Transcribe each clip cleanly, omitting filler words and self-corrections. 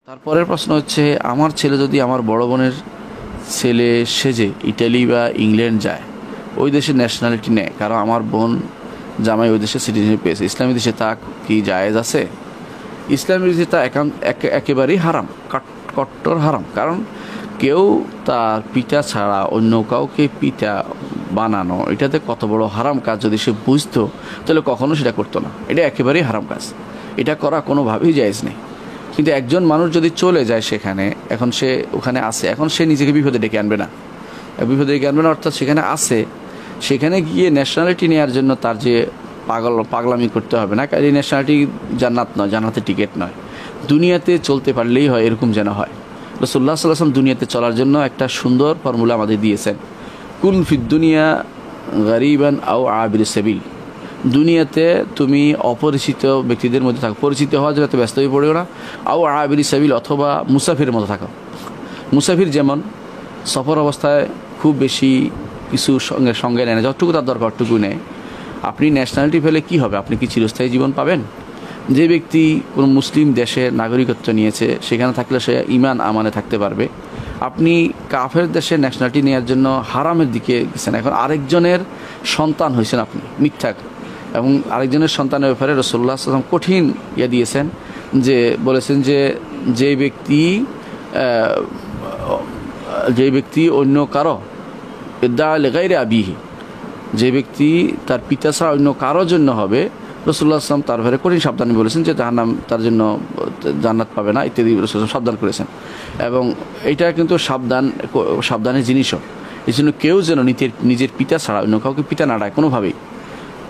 তারপরের প্রশ্ন হচ্ছে, আমার ছেলে যদি আমার বড় বোনের ছেলে সেজে ইটালি বা ইংল্যান্ড যায়, ওই দেশের ন্যাশনালিটি নেয়, কারণ আমার বোন জামাই ওই দেশের সিটিজেনশিপ পেয়েছে, ইসলামী দেশে তা কি জায়েজ আছে? ইসলামী দেশে তা একেবারেই হারাম, কট্টর হারাম। কারণ কেউ তার পিতা ছাড়া অন্য কাউকে পিতা বানানো, এটাতে কত বড় হারাম কাজ যদি সে বুঝতো তাহলে কখনো সেটা করতো না। এটা একেবারেই হারাম কাজ, এটা করা কোনোভাবেই জায়েজ নেই। কিন্তু একজন মানুষ যদি চলে যায় সেখানে, এখন সে ওখানে আসে, এখন সে নিজেকে বিপদে ডেকে আনবে না, বিপদে ডেকে আনবে না, অর্থাৎ সেখানে আসে, সেখানে গিয়ে ন্যাশনালিটি নেওয়ার জন্য তার যে পাগলামি করতে হবে না। এই ন্যাশনালিটি জান্নাত নয়, জান্নাতের টিকিট নয়, দুনিয়াতে চলতে পারলেই হয় এরকম যেন হয়। রাসূলুল্লাহ সাল্লাল্লাহু আলাইহি ওয়াসাল্লাম দুনিয়াতে চলার জন্য একটা সুন্দর ফর্মুলা আমাদের দিয়েছেন, কুন ফিদ দুনিয়া গরিবান আও আবির সাবিল। দুনিয়াতে তুমি অপরিচিত ব্যক্তিদের মধ্যে থাকো, পরিচিত হওয়ার জন্য ব্যস্ত হয়ে পড়েও না। আও আবির সাবিল, অথবা মুসাফিরের মতো থাকো। মুসাফির যেমন সফর অবস্থায় খুব বেশি কিছু সঙ্গে নেয় না, যতটুকু তার দরকার অতটুকু নেয়। আপনি ন্যাশনালিটি পেলে কি হবে? আপনি কি চিরস্থায়ী জীবন পাবেন? যে ব্যক্তি কোনো মুসলিম দেশে নাগরিকত্ব নিয়েছে, সেখানে থাকলে সে ইমান আমানে থাকতে পারবে। আপনি কাফের দেশে ন্যাশনালিটি নেওয়ার জন্য হারামের দিকে গেছেন, এখন আরেকজনের সন্তান হয়েছেন আপনি, মিথ্যা। এবং আরেকজনের সন্তানের ব্যাপারে রাসূলুল্লাহ সাল্লাল্লাহু আলাইহি ওয়াসাল্লাম কঠিন দিয়েছেন, যে বলেছেন যে যে ব্যক্তি অন্য কারো ইদ্দা লিগাইরি আবিহি, যে ব্যক্তি তার পিতা ছাড়া অন্য কারোর জন্য হবে, রাসূলুল্লাহ সাল্লাল্লাহু আলাইহি ওয়াসাল্লাম তার ব্যাপারে কঠিন সাবধানী বলেছেন যে জাহান্নাম তার জন্য, জান্নাত পাবে না ইত্যাদি রাসূলুল্লাহ সাবধান করেছেন। এবং এটা কিন্তু সাবধানের জিনিসও। এই জন্য কেউ যেন নিজের পিতা ছাড়া অন্য কাউকে পিতা না ডাকে কোনোভাবেই।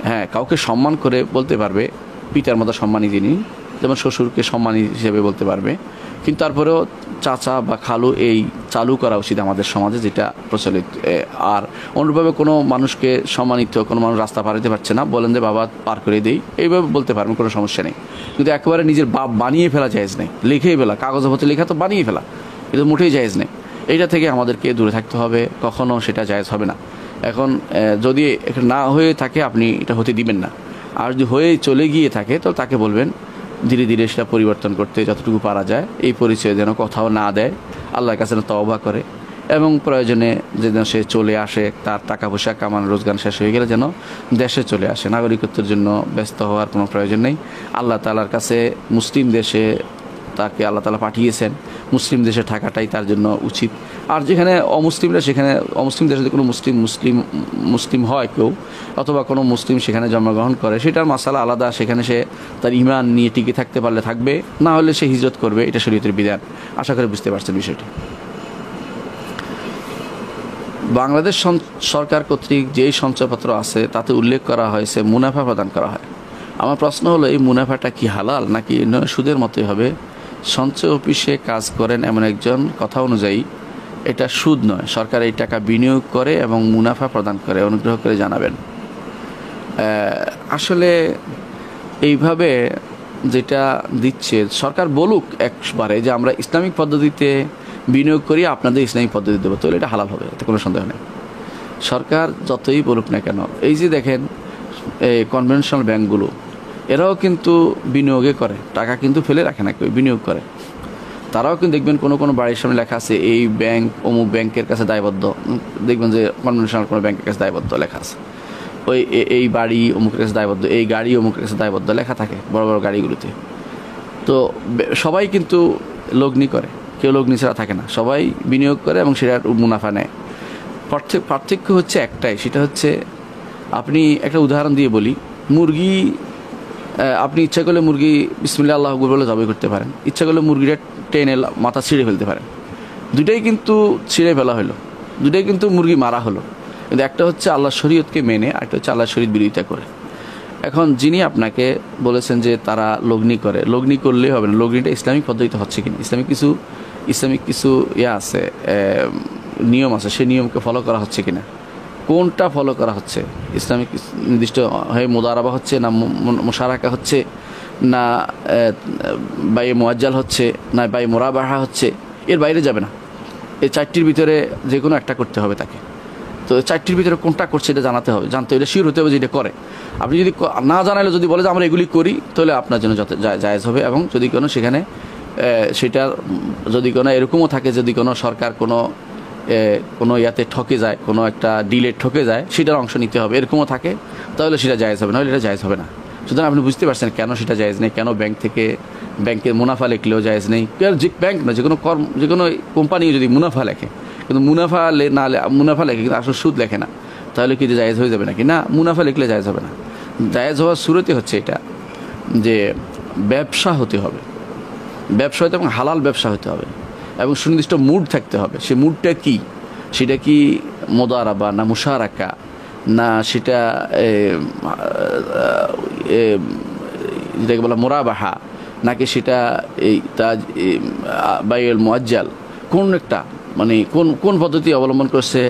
হ্যাঁ, কাউকে সম্মান করে বলতে পারবে, পিতার মতো সম্মানী যিনি, যেমন শ্বশুরকে সম্মানী হিসেবে বলতে পারবে, কিন্তু তারপরেও চাচা বা খালু এই চালু করা উচিত আমাদের সমাজে, যেটা প্রচলিত। আর অনুরূপভাবে কোনো মানুষকে সম্মানিত, কোনো মানুষ রাস্তা পার হতে পারছে না, বলেন যে বাবা পার করে দেই, এইভাবে বলতে পারবেন, কোনো সমস্যা নেই। কিন্তু একেবারে নিজের বাপ বানিয়ে ফেলা জায়েজ নেই, লিখেই ফেলা, কাগজে পত্রে লেখা তো বানিয়ে ফেলা, এটা মোটেই জায়েজ নেই। এইটা থেকে আমাদেরকে দূরে থাকতে হবে, কখনও সেটা জায়েজ হবে না। এখন যদি না হয়ে থাকে আপনি এটা হতে দিবেন না, আর যদি হয়ে চলে গিয়ে থাকে তো তাকে বলবেন ধীরে ধীরে সেটা পরিবর্তন করতে যতটুকু পারা যায়, এই পরিচয় যেন কোথাও না দেয়, আল্লাহর কাছে যেন তওবা করে, এবং প্রয়োজনে যেন সে চলে আসে, তার টাকা পয়সা কামানো রোজগার শেষ হয়ে গেলে যেন দেশে চলে আসে। নাগরিকত্বের জন্য ব্যস্ত হওয়ার কোনো প্রয়োজন নেই। আল্লাহ তাআলার কাছে মুসলিম দেশে তাকে আল্লাহ তাআলা পাঠিয়েছেন, মুসলিম দেশে থাকাটাই তার জন্য উচিত। আর যেখানে অমুসলিমরা, সেখানে অমুসলিম দেশে কোনো মুসলিম হয় কেউ, অথবা কোনো মুসলিম সেখানে জন্মগ্রহণ করে, সেটার মাসালা আলাদা। সেখানে সে তার ইমান নিয়ে টিকে থাকতে পারলে থাকবে, না হলে সে হিজরত করবে, এটা শরীয়তের বিধান। আশা করি বুঝতে পারছেন বিষয়টি। বাংলাদেশ সরকার কর্তৃক যেই সঞ্চয়পত্র আছে তাতে উল্লেখ করা হয়েছে মুনাফা প্রদান করা হয়। আমার প্রশ্ন হলো, এই মুনাফাটা কি হালাল নাকি সুদের মতোই হবে? সঞ্চয় অফিসে কাজ করেন এমন একজন কথা অনুযায়ী এটা সুদ নয়, সরকার এই টাকা বিনিয়োগ করে এবং মুনাফা প্রদান করে, অনুগ্রহ করে জানাবেন। আসলে এইভাবে যেটা দিচ্ছে সরকার, বলুক একবারে যে আমরা ইসলামিক পদ্ধতিতে বিনিয়োগ করি, আপনাদের ইসলামিক পদ্ধতি দেবো, তাহলে এটা হালাল হবে, এতে কোনো সন্দেহ নেই। সরকার যতই বলুক না কেন, এই যে দেখেন এই কনভেনশনাল ব্যাঙ্কগুলো, এরাও কিন্তু বিনিয়োগে করে, টাকা কিন্তু ফেলে রাখে না, কেউ বিনিয়োগ করে। তারাও কিন্তু দেখবেন কোনো কোনো বাড়ির সামনে লেখা আছে এই ব্যাংক অমুক ব্যাংকের কাছে দায়বদ্ধ, দেখবেন যে কনভেনশনাল কোনো ব্যাংকের কাছে দায়বদ্ধ লেখা আছে, ওই এই বাড়ি অমুকের কাছে দায়বদ্ধ, এই গাড়ি অমুকের কাছে দায়বদ্ধ লেখা থাকে বড় বড় গাড়িগুলোতে। তো সবাই কিন্তু লগ্নি করে, কেউ লগ্নি ছাড়া থাকে না, সবাই বিনিয়োগ করে এবং সেটার মুনাফা নেয়। পার্থক্য হচ্ছে একটাই, সেটা হচ্ছে, আপনি একটা উদাহরণ দিয়ে বলি, মুরগি, আপনি ইচ্ছা করলে মুরগি বিসমিল্লাহ আল্লাহু আকবার বলে জবাই করতে পারেন, ইচ্ছা করলে মুরগিটা টেনে মাথা ছিঁড়ে ফেলতে পারেন, দুটাই কিন্তু ছিঁড়ে ফেলা হলো, দুটাই কিন্তু মুরগি মারা হলো। কিন্তু একটা হচ্ছে আল্লাহর শরীয়তকে মেনে, আর একটা হচ্ছে আল্লাহর শরীয়ত বিরোধিতা করে। এখন যিনি আপনাকে বলেছেন যে তারা লগ্নি করে, লগ্নি করলেই হবে না, লগ্নিটা ইসলামিক পদ্ধতিতে হচ্ছে কিনা, ইসলামিক কিছু আছে, নিয়ম আছে, সেই নিয়মকে ফলো করা হচ্ছে কিনা, কোনটা ফলো করা হচ্ছে, ইসলামিক নির্দিষ্ট হয়ে মুদারাবা হচ্ছে না মুশারাকা হচ্ছে না বাই মুআজ্জাল হচ্ছে না বাই মুরাবাহা হচ্ছে, এর বাইরে যাবে না। এই চারটির ভিতরে যে কোনো একটা করতে হবে তাকে। তো চারটির ভিতরে কোনটা করছে এটা জানতে হবে, এটা শিওর হতে হবে যে এটা করে। আপনি যদি না জানালে যদি বলে যে আমরা এগুলি করি, তাহলে আপনার জন্য জায়েজ হবে, এবং যদি কোনো সেখানে সেটা যদি কোনো এরকমও থাকে, যদি কোনো সরকার কোনো ইয়াতে ঠকে যায়, কোনো একটা ডিলে ঠকে যায়, সেটার অংশ নিতে হবে, এরকমও থাকে, তাহলে সেটা জায়েজ হবে, নাহলে এটা জায়েজ হবে না। সুতরাং আপনি বুঝতে পারছেন কেন সেটা জায়েজ নেই, কেন ব্যাংকের মুনাফা লিখলেও জায়েজ নেই। যে ব্যাংক না, যে কোনো কোম্পানি যদি মুনাফা লেখে, কিন্তু মুনাফা লেখে কিন্তু আসলে সুদ লেখে না, তাহলে কি যে জায়েজ হয়ে যাবে নাকি? না, মুনাফা লিখলে জায়েজ হবে না। জায়েজ হওয়ার শুরুতে হচ্ছে এটা যে ব্যবসা হতে হবে, ব্যবসা হতে এবং হালাল ব্যবসা হতে হবে, এবং সুনির্দিষ্ট মুড থাকতে হবে। সে মুডটা কি? সেটা কি মোদারাবা না মুশারাকা, না সেটা যেটাকে বলা মোরাবাহা, নাকি সেটা এই তাজ বাইউল মুআজ্জাল, কোন একটা মানে কোন পদ্ধতি অবলম্বন করছে,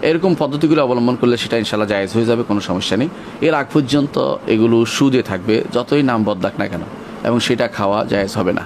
এরকম পদ্ধতিগুলো অবলম্বন করলে সেটা ইনশাল্লাহ জায়েজ হয়ে যাবে, কোনো সমস্যা নেই। এর আগ পর্যন্ত এগুলো সুদে থাকবে, যতই নাম বদলাক না কেন, এবং সেটা খাওয়া জায়েজ হবে না।